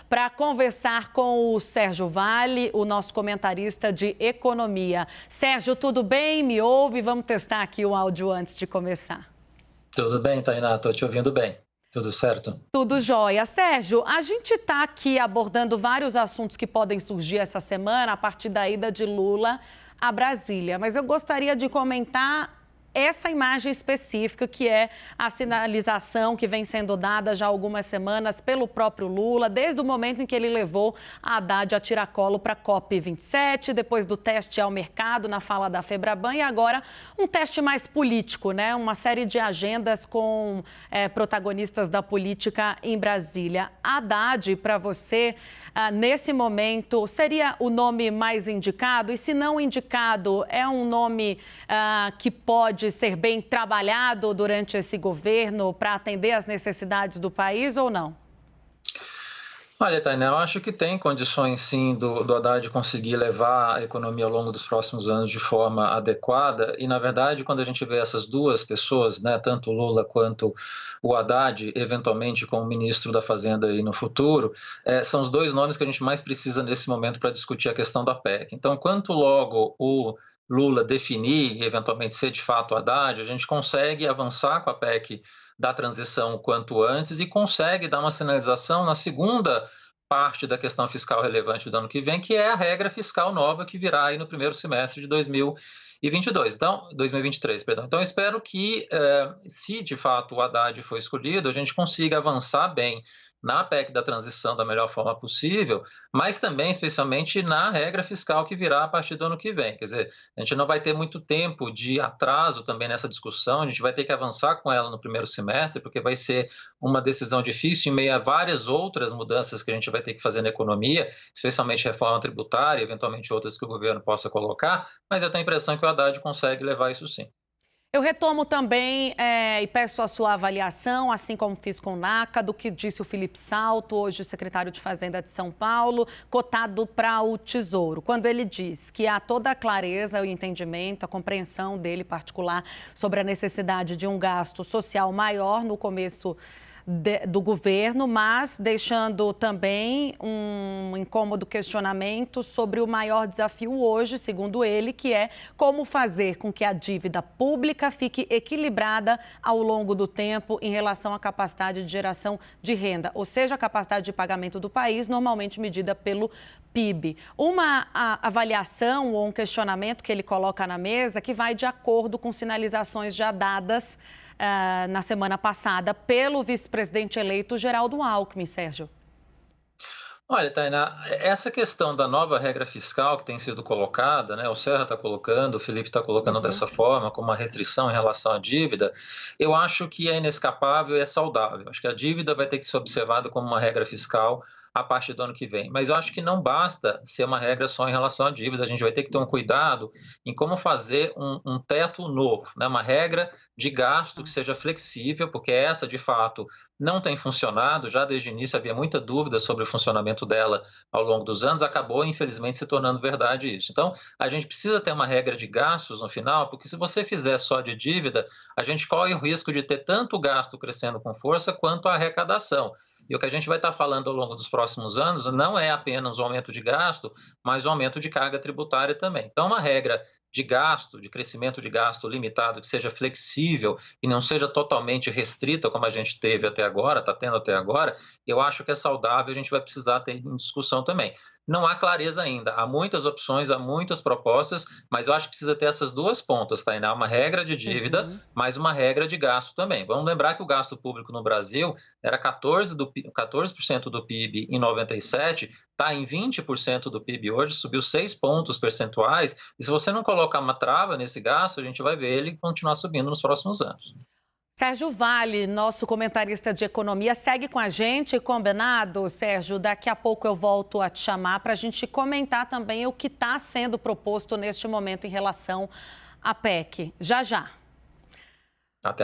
para conversar com o Sérgio Vale, o nosso comentarista de economia. Sérgio, tudo bem? Me ouve? Vamos testar aqui o áudio antes de começar. Tudo bem, Tainá? Estou te ouvindo bem. Tudo certo? Tudo jóia. Sérgio, a gente está aqui abordando vários assuntos que podem surgir essa semana a partir da ida de Lula a Brasília, mas eu gostaria de comentar essa imagem específica, que é a sinalização que vem sendo dada já há algumas semanas pelo próprio Lula, desde o momento em que ele levou a Haddad a tiracolo para a COP27, depois do teste ao mercado na fala da Febraban e agora um teste mais político, né? Uma série de agendas com protagonistas da política em Brasília. Haddad, para você, nesse momento, seria o nome mais indicado? E se não indicado, é um nome que pode ser bem trabalhado durante esse governo para atender às necessidades do país ou não? Olha, Tainá, eu acho que tem condições, sim, do Haddad conseguir levar a economia ao longo dos próximos anos de forma adequada. E, na verdade, quando a gente vê essas duas pessoas, né, tanto o Lula quanto o Haddad, eventualmente como ministro da Fazenda aí no futuro, são os dois nomes que a gente mais precisa nesse momento para discutir a questão da PEC. Então, quanto logo o Lula definir e eventualmente ser de fato Haddad, a gente consegue avançar com a PEC da transição o quanto antes e consegue dar uma sinalização na segunda parte da questão fiscal relevante do ano que vem, que é a regra fiscal nova que virá aí no primeiro semestre de 2022, então 2023, perdão. Então eu espero que, se de fato o Haddad for escolhido, a gente consiga avançar bem na PEC da transição da melhor forma possível, mas também, especialmente, na regra fiscal que virá a partir do ano que vem. Quer dizer, a gente não vai ter muito tempo de atraso também nessa discussão, a gente vai ter que avançar com ela no primeiro semestre, porque vai ser uma decisão difícil em meio a várias outras mudanças que a gente vai ter que fazer na economia, especialmente reforma tributária, eventualmente outras que o governo possa colocar, mas eu tenho a impressão que o Haddad consegue levar isso sim. Eu retomo também e peço a sua avaliação, assim como fiz com o NACA, do que disse o Felipe Salto, hoje secretário de Fazenda de São Paulo, cotado para o Tesouro, quando ele diz que há toda a clareza, o entendimento, a compreensão dele particular sobre a necessidade de um gasto social maior no começo do governo, mas deixando também um incômodo questionamento sobre o maior desafio hoje, segundo ele, que é como fazer com que a dívida pública fique equilibrada ao longo do tempo em relação à capacidade de geração de renda, ou seja, a capacidade de pagamento do país, normalmente medida pelo PIB. Uma avaliação ou um questionamento que ele coloca na mesa que vai de acordo com sinalizações já dadas na semana passada pelo vice-presidente eleito Geraldo Alckmin, Sérgio. Olha, Tainá, essa questão da nova regra fiscal que tem sido colocada, né, o Serra está colocando, o Felipe está colocando dessa forma, como uma restrição em relação à dívida, eu acho que é inescapável e é saudável. Acho que a dívida vai ter que ser observada como uma regra fiscal a partir do ano que vem. Mas eu acho que não basta ser uma regra só em relação à dívida, a gente vai ter que ter um cuidado em como fazer um teto novo, né, uma regra de gasto que seja flexível, porque essa, de fato, não tem funcionado, já desde o início havia muita dúvida sobre o funcionamento dela ao longo dos anos, acabou, infelizmente, se tornando verdade isso. Então, a gente precisa ter uma regra de gastos no final, porque se você fizer só de dívida, a gente corre o risco de ter tanto gasto crescendo com força quanto a arrecadação. E o que a gente vai estar falando ao longo dos próximos anos não é apenas o aumento de gasto, mas o aumento de carga tributária também. Então, uma regra de gasto, de crescimento de gasto limitado, que seja flexível e não seja totalmente restrita, como a gente teve até agora, está tendo até agora, eu acho que é saudável, a gente vai precisar ter em discussão também. Não há clareza ainda, há muitas opções, há muitas propostas, mas eu acho que precisa ter essas duas pontas, Tainá, uma regra de dívida, mas uma regra de gasto também. Vamos lembrar que o gasto público no Brasil era 14% do PIB em 97, está em 20% do PIB hoje, subiu 6 pontos percentuais, e se você não colocar uma trava nesse gasto, a gente vai ver ele continuar subindo nos próximos anos. Sérgio Vale, nosso comentarista de economia, segue com a gente, combinado, Sérgio? Daqui a pouco eu volto a te chamar para a gente comentar também o que está sendo proposto neste momento em relação à PEC. Já, já.